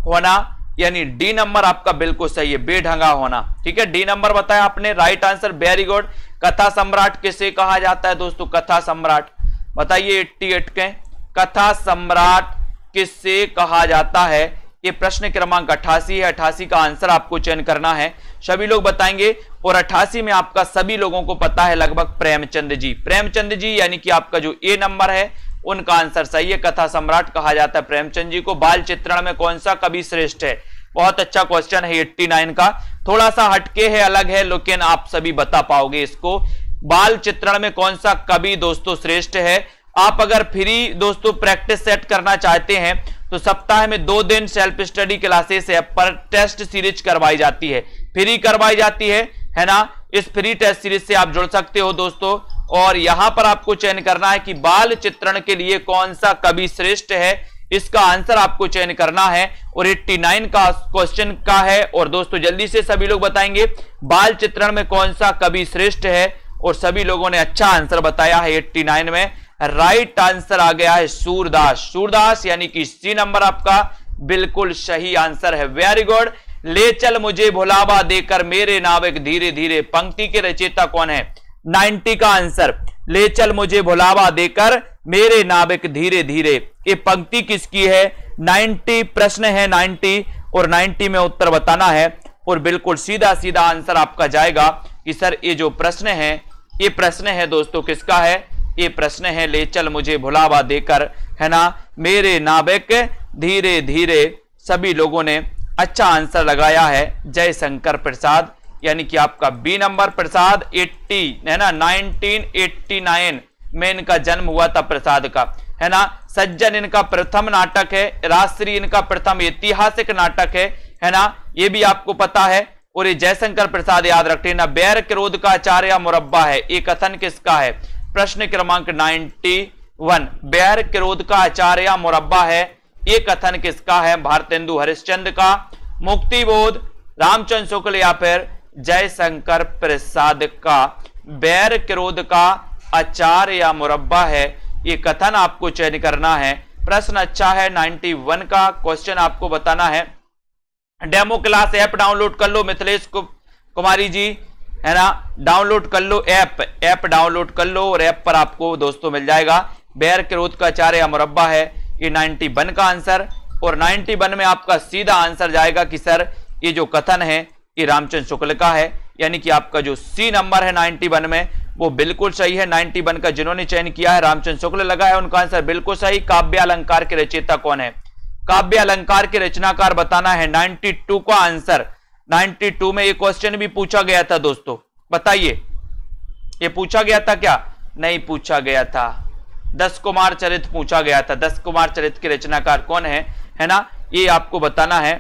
होना, यानी डी नंबर आपका बिल्कुल सही है, बेढंगा होना। ठीक है, डी नंबर बताया आपने, राइट आंसर, वेरी गुड। कथा सम्राट किसे कहा जाता है दोस्तों? कथा सम्राट बताइए 88 के, कथा सम्राट किससे कहा जाता है? ये प्रश्न क्रमांक 88 है। 88 का आंसर आपको चयन करना है, सभी लोग बताएंगे। और 88 में आपका सभी लोगों को पता है लगभग प्रेमचंद जी, प्रेमचंद जी, यानी कि आपका जो ए नंबर है उनका आंसर सही है। कथा सम्राट कहा जाता है प्रेमचंद जी को। बाल चित्रण में कौन सा कवि श्रेष्ठ है? बहुत अच्छा क्वेश्चन है 89 का, थोड़ा सा हटके है, अलग है, लेकिन आप सभी बता पाओगे इसको। बाल चित्रण में कौन सा कवि दोस्तों श्रेष्ठ है? आप अगर फ्री दोस्तों प्रैक्टिस सेट करना चाहते हैं तो सप्ताह में 2 दिन सेल्फ स्टडी क्लासेस ऐप पर टेस्ट सीरीज करवाई जाती है, फ्री करवाई जाती है ना। इस फ्री टेस्ट सीरीज से आप जुड़ सकते हो दोस्तों। और यहां पर आपको चयन करना है कि बाल चित्रण के लिए कौन सा कवि श्रेष्ठ है, इसका आंसर आपको चयन करना है। और 89 का क्वेश्चन का है। और दोस्तों जल्दी से सभी लोग बताएंगे बाल चित्रण में कौन सा कवि श्रेष्ठ है, और सभी लोगों ने अच्छा आंसर बताया है 89 में। राइट आंसर आ गया है सूरदास, सूरदास यानी कि सी नंबर आपका बिल्कुल सही आंसर है, वेरी गुड। ले चल मुझे भुलावा देकर मेरे नाविक धीरे धीरे, पंक्ति के रचयिता कौन है? 90 का आंसर, ले चल मुझे भुलावा देकर मेरे नाविक धीरे धीरे, ये पंक्ति किसकी है? 90 प्रश्न है 90, और 90 में उत्तर बताना है। और बिल्कुल सीधा सीधा आंसर आपका जाएगा कि सर ये जो प्रश्न है, ये प्रश्न है दोस्तों किसका है? ये प्रश्न है ले चल मुझे भुलावा देकर, है ना, मेरे नाविक धीरे धीरे। सभी लोगों ने अच्छा आंसर लगाया है, जयशंकर प्रसाद, यानी कि आपका बी नंबर प्रसाद 80, है ना, 1989 में इनका जन्म हुआ था प्रसाद का, है ना। सज्जन इनका प्रथम नाटक है, राजश्री इनका प्रथम ऐतिहासिक नाटक है ना, ये भी आपको पता है। और ये जयशंकर प्रसाद याद रखते ना। बैर क्रोध का आचार्य मुरब्बा है, ये कथन किसका है? प्रश्न क्रमांक 91, बैर क्रोध का आचार्य मुरब्बा है, ये कथन किसका है? भारतेंदु हरिश्चंद्र का। मुक्तिबोध रामचंद्र शुक्ल या फिर जयशंकर प्रसाद का। बैर क्रोध का आचार्य या मुरब्बा है, ये कथन आपको चयन करना है। प्रश्न अच्छा है 91 का क्वेश्चन आपको बताना है। डेमो क्लास ऐप डाउनलोड कर लो मिथिलेश कुमारी जी, है ना, डाउनलोड कर लो ऐप डाउनलोड कर लो, और ऐप पर आपको दोस्तों मिल जाएगा। बैर क्रोध का आचार्य या मुरब्बा है, ये 91 का आंसर। और 91 में आपका सीधा आंसर जाएगा कि सर ये जो कथन है ये रामचंद्र शुक्ल का है, यानी कि आपका जो सी नंबर है 91 में वो बिल्कुल सही है। 91 का जिन्होंने चयन किया है रामचंद्र शुक्ल लगा है, उनका आंसर बिल्कुल सही। काव्य अलंकार के रचयिता कौन है? काव्य अलंकार के रचनाकार बताना है। 92 का आंसर। 92 में ये क्वेश्चन भी पूछा गया था दोस्तों, बताइए ये पूछा गया था क्या? नहीं पूछा गया था। दस कुमार चरित पूछा गया था। दस कुमार चरित के रचनाकार कौन है ना, ये आपको बताना है।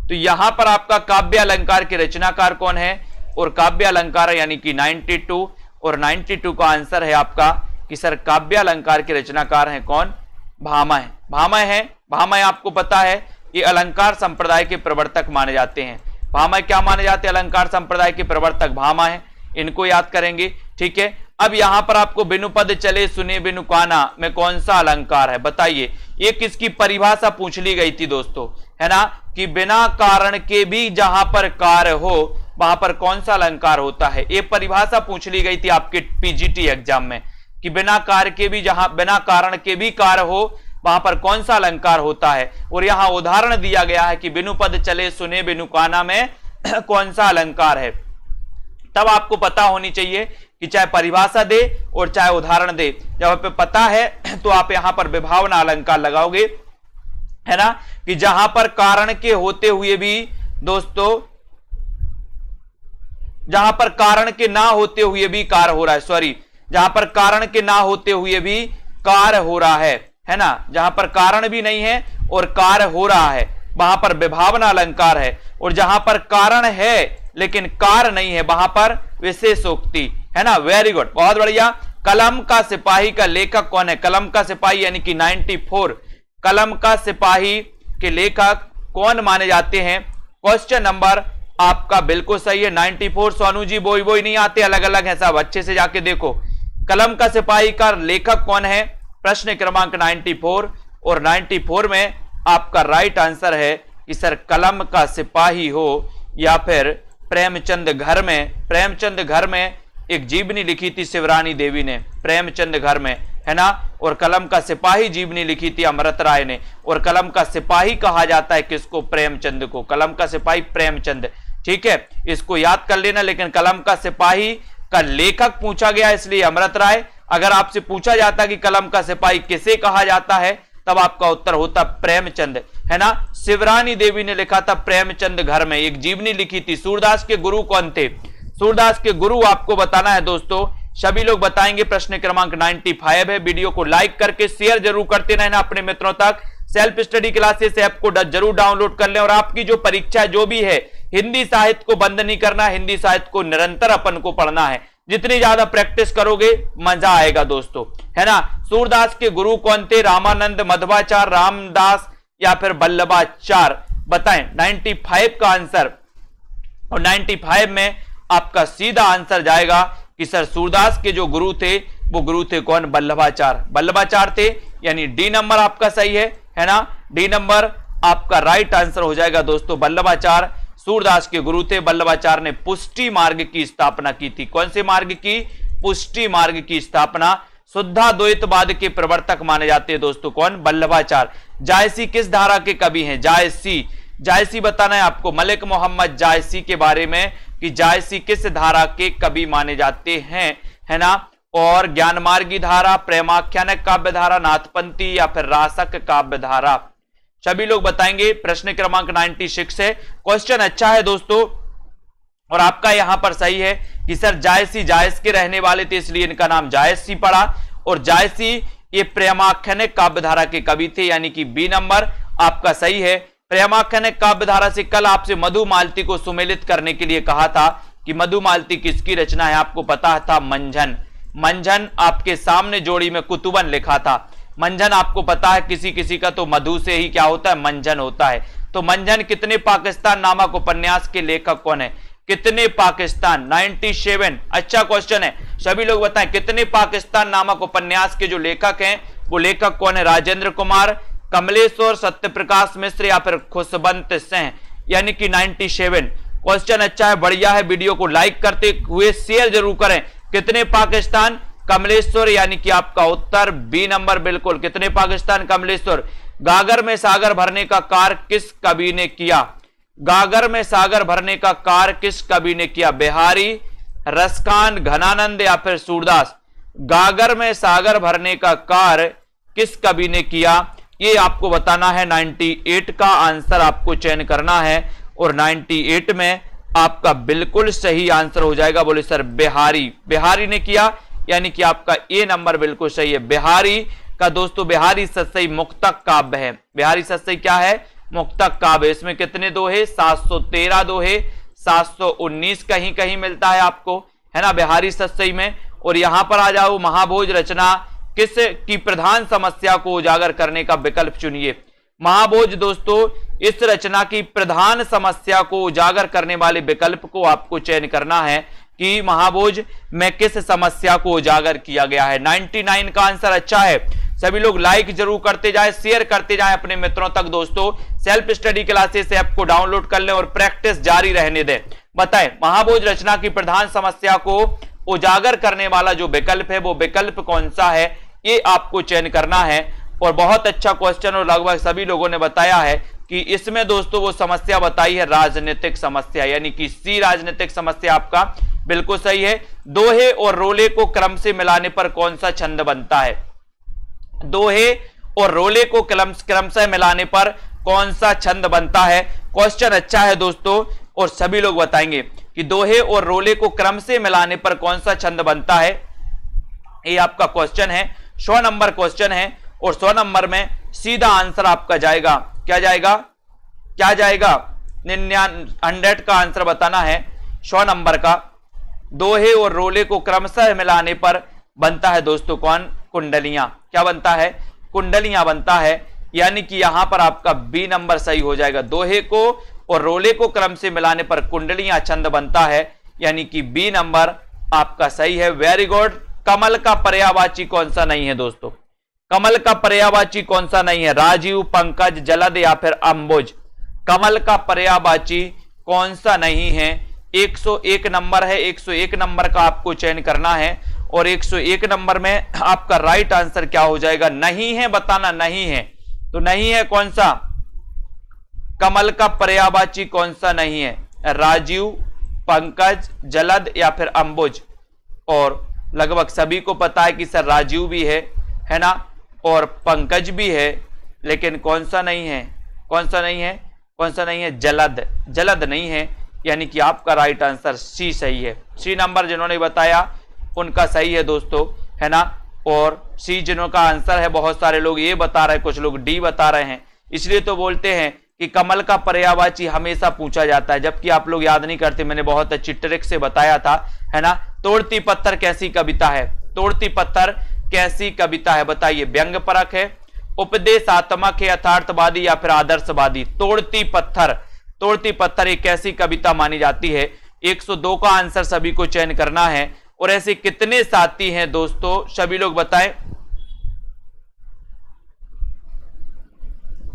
तो यहां पर आपका काव्य अलंकार के रचनाकार कौन है, और काव्य अलंकार यानी कि 92, और 92 का आंसर है आपका कि सर काव्य अलंकार के रचनाकार हैं कौन? भामह। भामह है। भामह आपको पता है ये अलंकार संप्रदाय के प्रवर्तक माने जाते हैं। भामह क्या माने जाते हैं? अलंकार संप्रदाय के प्रवर्तक भामह है, इनको याद करेंगे। ठीक है, अब यहां पर आपको बिनु पद चले सुने बिनु काना में कौन सा अलंकार है, बताइए। ये किसकी परिभाषा पूछ ली गई थी दोस्तों, है ना, कि बिना कारण के भी जहां पर कार्य हो वहां पर कौन सा अलंकार होता है। ये परिभाषा पूछ ली गई थी आपके पीजीटी एग्जाम में कि बिना कार्य के भी, जहां बिना कारण के भी कार्य हो वहां पर कौन सा अलंकार होता है। और यहां उदाहरण दिया गया है कि बिनु पद चले सुने बिनु काना में कौन सा अलंकार है। तब आपको पता होनी चाहिए कि चाहे परिभाषा दे और चाहे उदाहरण दे, जब आपको पता है तो आप यहां पर विभावना अलंकार लगाओगे, है ना, कि जहां पर कारण के होते हुए भी दोस्तों, जहां पर कारण के ना होते हुए भी कार्य हो रहा है, सॉरी, जहां पर कारण के ना होते हुए भी कार्य हो रहा है ना, जहां पर कारण भी नहीं है और कार्य हो रहा है वहां पर विभावना अलंकार है। और जहां पर कारण है लेकिन कार्य नहीं है वहां पर विशेषोक्ति, है ना। वेरी गुड, बहुत बढ़िया। कलम का सिपाही का लेखक कौन है? कलम का सिपाही यानी कि 94, कलम का सिपाही के लेखक कौन माने जाते हैं? क्वेश्चन नंबर आपका बिल्कुल सही है 94। सोनू जी बोई नहीं आते, अलग अलग है सब, अच्छे से जाके देखो। कलम का सिपाही का लेखक कौन है? प्रश्न क्रमांक 94, और 94 में आपका राइट आंसर है कि सर कलम का सिपाही हो या फिर प्रेमचंद घर में। प्रेमचंद घर में एक जीवनी लिखी थी शिवरानी देवी ने, प्रेमचंद घर में, है ना। और कलम का सिपाही जीवनी लिखी थी अमृत राय ने। और कलम का सिपाही कहा जाता है किसको? प्रेमचंद को। कलम का सिपाही प्रेमचंद, ठीक है, इसको याद कर लेना। लेकिन कलम का सिपाही का लेखक पूछा गया इसलिए अमृत राय। अगर आपसे पूछा जाता कि कलम का सिपाही किसे कहा जाता है, तब आपका उत्तर होता प्रेमचंद, है ना। शिवरानी देवी ने लिखा था प्रेमचंद घर में, एक जीवनी लिखी थी। सूरदास के गुरु कौन थे? सूरदास के गुरु आपको बताना है दोस्तों, सभी लोग बताएंगे। प्रश्न क्रमांक 95 है। वीडियो को लाइक करके शेयर जरूर करते रहना अपने मित्रों तक। सेल्फ स्टडी क्लासेस ऐप को जरूर डाउनलोड कर लें। और आपकी जो परीक्षा जो भी है, हिंदी साहित्य को बंद नहीं करना, हिंदी साहित्य को निरंतर अपन को पढ़ना है। जितनी ज्यादा प्रैक्टिस करोगे मजा आएगा दोस्तों, है ना। सूरदास के गुरु कौन थे? रामानंद, मध्वाचार्य, रामदास या फिर वल्लभाचार्य, बताएं 95 का आंसर। और 95 में आपका सीधा आंसर जाएगा कि सर सूरदास के जो गुरु थे वो गुरु थे कौन? वल्लभाचार्य। वल्लभाचार्य थे, यानी डी नंबर आपका सही है ना। डी नंबर आपका राइट आंसर हो जाएगा दोस्तों। वल्लभाचार्य सूरदास के गुरु थे। वल्लभाचार्य ने पुष्टि मार्ग की स्थापना की थी। कौन से मार्ग की? पुष्टि मार्ग की स्थापना। शुद्धाद्वैतवाद के प्रवर्तक माने जाते हैं दोस्तों कौन? वल्लभाचार्य। जायसी किस धारा के कवि हैं? जायसी, जायसी बताना है आपको, मलिक मोहम्मद जायसी के बारे में कि जायसी किस धारा के कवि माने जाते हैं, है ना। और ज्ञानमार्गी धारा, प्रेमाख्यानक काव्य धारा, नाथपंथी या फिर रासक काव्य धारा, सभी लोग बताएंगे। प्रश्न क्रमांक 96 है। क्वेश्चन अच्छा है दोस्तों, और आपका यहां पर सही है कि सर जायसी जायस के रहने वाले थे इसलिए इनका नाम जायसी पड़ा। और जायसी ये प्रेमाख्यानक काव्य धारा के कवि थे, यानी कि बी नंबर आपका सही है। प्रेमाख्यानक काव्य धारा से कल आपसे मधुमालती को सुमेलित करने के लिए कहा था कि मधुमालती किसकी रचना है? आपको पता था मंझन। मंझन आपके सामने जोड़ी में कुतुबन लिखा था। मंझन आपको पता है किसी किसी का तो मधु से ही क्या होता है? मंझन होता है। तो मंझन कितने पाकिस्तान नामक उपन्यास के लेखक कौन है? कितने पाकिस्तान? 97। अच्छा क्वेश्चन है, सभी लोग बताएं कितने पाकिस्तान नामक उपन्यास के जो लेखक हैं वो लेखक कौन है? राजेंद्र कुमार, कमलेश्वर, सत्यप्रकाश मिश्र या फिर खुशवंत सिंह, यानी कि 97। क्वेश्चन अच्छा है, बढ़िया है। वीडियो को लाइक करते हुए शेयर जरूर करें। कितने पाकिस्तान? कमलेश्वर यानी कि आपका उत्तर बी नंबर बिल्कुल। कितने पाकिस्तान? कमलेश्वर। गागर में सागर भरने का कार्य किस कवि ने किया? गागर में सागर भरने का कार्य किस कवि ने किया? बिहारी, रसखान, घनानंद या फिर सूरदास? गागर में सागर भरने का कार्य किस कवि ने किया, ये आपको बताना है। 98 का आंसर आपको चयन करना है और 98 में आपका बिल्कुल सही आंसर हो जाएगा। बोले सर बिहारी, बिहारी ने किया यानी कि आपका ए नंबर बिल्कुल सही है। बिहारी का दोस्तों बिहारी सतसई मुक्तक काव्य है। बिहारी सतसई क्या है? मुक्तक काव्य। इसमें कितने दोहे? 713 दोहे, 719 कहीं कहीं मिलता है आपको, है ना, बिहारी सतसई में। और यहां पर आ जाओ, महाभोज रचना किस की प्रधान समस्या को उजागर करने का विकल्प चुनिए। महाभोज दोस्तों इस रचना की प्रधान समस्या को उजागर करने वाले विकल्प को आपको चयन करना है कि महाभोज में किस समस्या को उजागर किया गया है। 99 का आंसर अच्छा है। सभी लोग लाइक जरूर करते जाएं, शेयर करते जाएं अपने मित्रों तक। दोस्तों सेल्फ स्टडी क्लासेस ऐप को डाउनलोड कर लें और प्रैक्टिस जारी रहने दें। बताएं महाभोज रचना की प्रधान समस्या को उजागर करने वाला जो विकल्प है वो विकल्प कौन सा है, ये आपको चयन करना है। और बहुत अच्छा क्वेश्चन और लगभग सभी लोगों ने बताया है कि इसमें दोस्तों वो समस्या बताई है राजनीतिक समस्या, यानी कि सी राजनीतिक समस्या आपका बिल्कुल सही है। दोहे और रोले को क्रम से मिलाने पर कौन सा छंद बनता है? दोहे और रोले को क्रम से मिलाने पर कौन सा छंद बनता है? क्वेश्चन अच्छा है दोस्तों और सभी लोग बताएंगे कि दोहे और रोले को क्रम से मिलाने पर कौन सा छंद बनता है। ये आपका क्वेश्चन है, 100 नंबर क्वेश्चन है और 100 नंबर में सीधा आंसर आपका जाएगा। क्या जाएगा? क्या जाएगा? 100 का आंसर बताना है 100 नंबर का। दोहे और रोले को क्रमशः मिलाने पर बनता है दोस्तों कौन? कुंडलियां। क्या बनता है? कुंडलियां बनता है, यानी कि यहां पर आपका बी नंबर सही हो जाएगा। दोहे को और रोले को क्रम से मिलाने पर कुंडलियां छंद बनता है, यानी कि बी नंबर आपका सही है। Very good. कमल का पर्यायवाची कौन सा नहीं है दोस्तों? कमल का पर्यायवाची कौन सा नहीं है? राजीव, पंकज, जलद या फिर अंबुज? कमल का पर्यायवाची कौन सा नहीं है? 101 नंबर है। 101 नंबर का आपको चयन करना है और 101 नंबर में आपका राइट आंसर क्या हो जाएगा? नहीं है बताना। नहीं है तो नहीं है कौन सा? कमल का पर्यायवाची कौन सा नहीं है? राजीव, पंकज, जलद या फिर अंबुज? और लगभग सभी को पता है कि सर राजीव भी है ना, और पंकज भी है, लेकिन कौन सा नहीं है? कौन सा नहीं है? कौन सा नहीं है? जलद। जलद नहीं है, यानी कि आपका राइट आंसर सी सही है। सी नंबर जिन्होंने बताया उनका सही है दोस्तों, है ना। और सी जिनका आंसर है, बहुत सारे लोग ये बता रहे हैं, कुछ लोग डी बता रहे हैं। इसलिए तो बोलते हैं कि कमल का पर्यायवाची हमेशा पूछा जाता है, जबकि आप लोग याद नहीं करते। मैंने बहुत अच्छी ट्रिक से बताया था, है ना। तोड़ती पत्थर कैसी कविता है? तोड़ती पत्थर कैसी कविता है? बताइए। व्यंग परक है, उपदेशात्मक है, यथार्थवादी या फिर आदर्शवादी? तोड़ती पत्थर। तोड़ती पत्थर एक कैसी कविता मानी जाती है? 102 का आंसर सभी को चयन करना है। और ऐसे कितने साथी हैं दोस्तों, सभी लोग बताएं।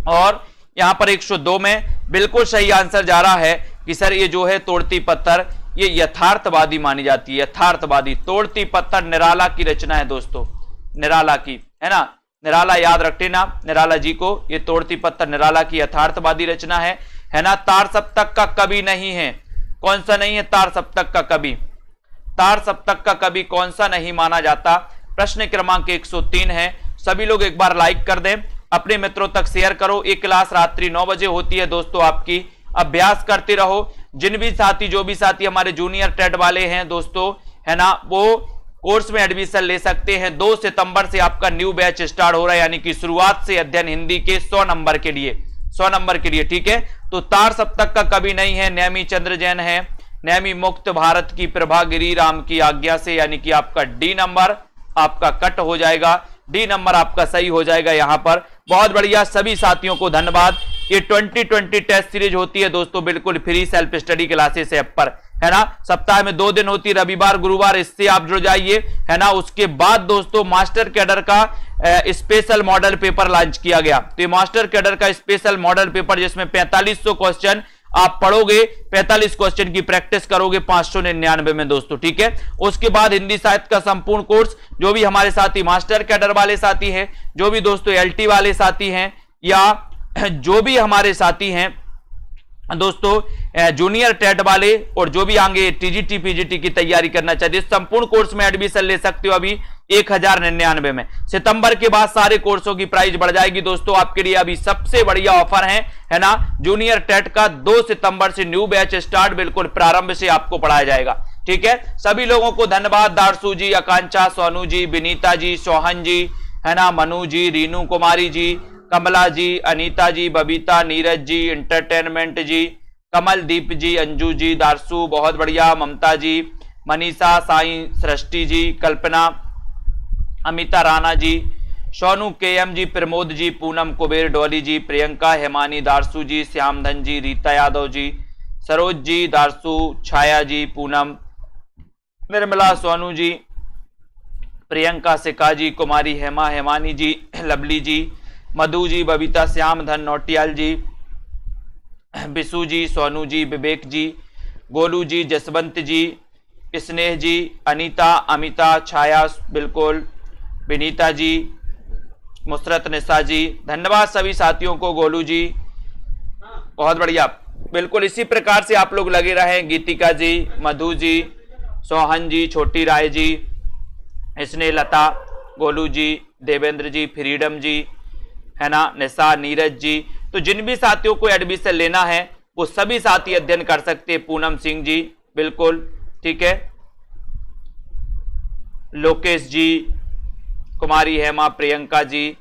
और यहां पर 102 में बिल्कुल सही आंसर जा रहा है कि सर ये जो है तोड़ती पत्थर ये यथार्थवादी मानी जाती है। यथार्थवादी। तोड़ती पत्थर निराला की रचना है दोस्तों, निराला की, है ना। निराला याद रखते ना, निराला जी को। ये तोड़ती पत्थर निराला की यथार्थवादी रचना है ना। तार सप्तक का कवि नहीं है। कौन सा नहीं है तार सप्तक का कवि? तार सप्तक का कवि कौन सा नहीं माना जाता? प्रश्न क्रमांक 103 है। सभी लोग एक बार लाइक कर दें, अपने मित्रों तक शेयर करो। एक क्लास रात्रि 9 बजे होती है दोस्तों आपकी। अभ्यास करते रहो। जिन भी साथी, जो भी साथी हमारे जूनियर टेट वाले हैं दोस्तों, है ना, वो कोर्स में एडमिशन ले सकते हैं। 2 सितंबर से आपका न्यू बैच स्टार्ट हो रहा है, यानी कि शुरुआत से अध्ययन हिंदी के 100 नंबर के लिए, 100 नंबर के लिए, ठीक है। तो तार सप्तक का कवि नहीं है, नेमी चंद्र जैन है। नेमी मुक्त भारत की प्रभा गिरी राम की आज्ञा से, यानी कि आपका डी नंबर आपका कट हो जाएगा। डी नंबर आपका सही हो जाएगा यहां पर। बहुत बढ़िया, सभी साथियों को धन्यवाद। ये 2020 टेस्ट सीरीज होती है दोस्तों बिल्कुल free self study classes app पर, है ना। सप्ताह में 2 दिन होती है, रविवार गुरुवार। इससे आप जुड़ जाइए, है ना। उसके बाद दोस्तों मास्टर कैडर का स्पेशल मॉडल पेपर लॉन्च किया गया। तो ये मास्टर कैडर का स्पेशल मॉडल पेपर जिसमें 4500 क्वेश्चन आप पढ़ोगे, 45 क्वेश्चन की प्रैक्टिस करोगे 599 में दोस्तों, ठीक है। उसके बाद हिंदी साहित्य का संपूर्ण कोर्स, जो भी हमारे साथी मास्टर कैडर वाले साथी हैं, जो भी दोस्तों एलटी वाले साथी हैं, या जो भी हमारे साथी हैं दोस्तों जूनियर टेट वाले, और जो भी आगे टीजीटी पीजीटी की तैयारी करना चाहते हैं, संपूर्ण कोर्स में एडमिशन ले सकते हो अभी 1099 में। सितंबर के बाद सारे कोर्सों की प्राइस बढ़ जाएगी दोस्तों। आपके लिए अभी सबसे बढ़िया ऑफर है ना, जूनियर टेट का 2 सितंबर से न्यू बैच स्टार्ट, बिल्कुल प्रारंभ से आपको पढ़ाया जाएगा, ठीक है। सभी लोगों को धन्यवाद, दारसू जी, आकांक्षा, सोनू जी, विनीता जी, सोहन जी, है ना, मनु जी, रीनू कुमारी जी, कमला जी, अनीता जी, बबीता, नीरज जी, इंटरटेनमेंट जी, कमलदीप जी, अंजू जी, दारसू बहुत बढ़िया, ममता जी, मनीषा, साई, सृष्टि जी, कल्पना, अमिता राणा जी, सोनू केएम जी, प्रमोद जी, पूनम कुबेर, डोली जी, प्रियंका, हेमानी, दारसू जी, श्यामधन जी, रीता यादव जी, सरोज जी, दारसू, छाया जी, पूनम, निर्मला, सोनू जी, प्रियंका, सिका जी, कुमारी, हेमा, हेमानी जी, लवली जी, मधु जी, बबीता, श्यामधन, नौटियाल जी, बिशु जी, सोनू जी, विवेक जी, गोलू जी, जसवंत जी, स्नेह जी, अनीता, अमिता, छाया, बिल्कुल, विनीता जी, मुसरत निशा जी, धन्यवाद सभी साथियों को, गोलू जी बहुत बढ़िया, बिल्कुल इसी प्रकार से आप लोग लगे रहे, गीतिका जी, मधु जी, सोहन जी, छोटी राय जी, स्नेह, लता, गोलू जी, देवेंद्र जी, फ्रीडम जी, है ना, निशा, नीरज जी। तो जिन भी साथियों को एडमिशन लेना है वो सभी साथी अध्ययन कर सकते हैं। पूनम सिंह जी, बिल्कुल ठीक है, लोकेश जी, कुमारी हेमा, प्रियंका जी,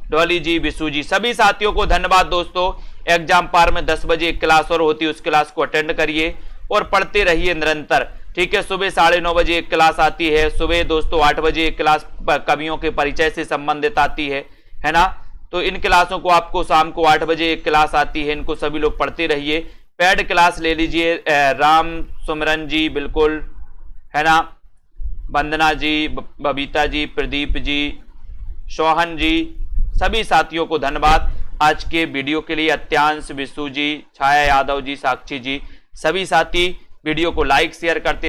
डॉली जी, विशु जी, सभी साथियों को धन्यवाद दोस्तों। एग्जाम पार में 10 बजे एक क्लास और होती है, उस क्लास को अटेंड करिए और पढ़ते रहिए निरंतर, ठीक है। सुबह 9:30 बजे एक क्लास आती है, सुबह दोस्तों 8 बजे एक क्लास कवियों के परिचय से संबंधित आती है ना। तो इन क्लासों को आपको शाम को 8 बजे एक क्लास आती है, इनको सभी लोग पढ़ते रहिए। पेड क्लास ले लीजिए, राम सुमरन जी, बिल्कुल है ना, वंदना जी, बबीता जी, प्रदीप जी, सोहन जी, सभी साथियों को धन्यवाद आज के वीडियो के लिए। अत्यांश, विशु जी, छाया यादव जी, साक्षी जी, सभी साथी वीडियो को लाइक शेयर करते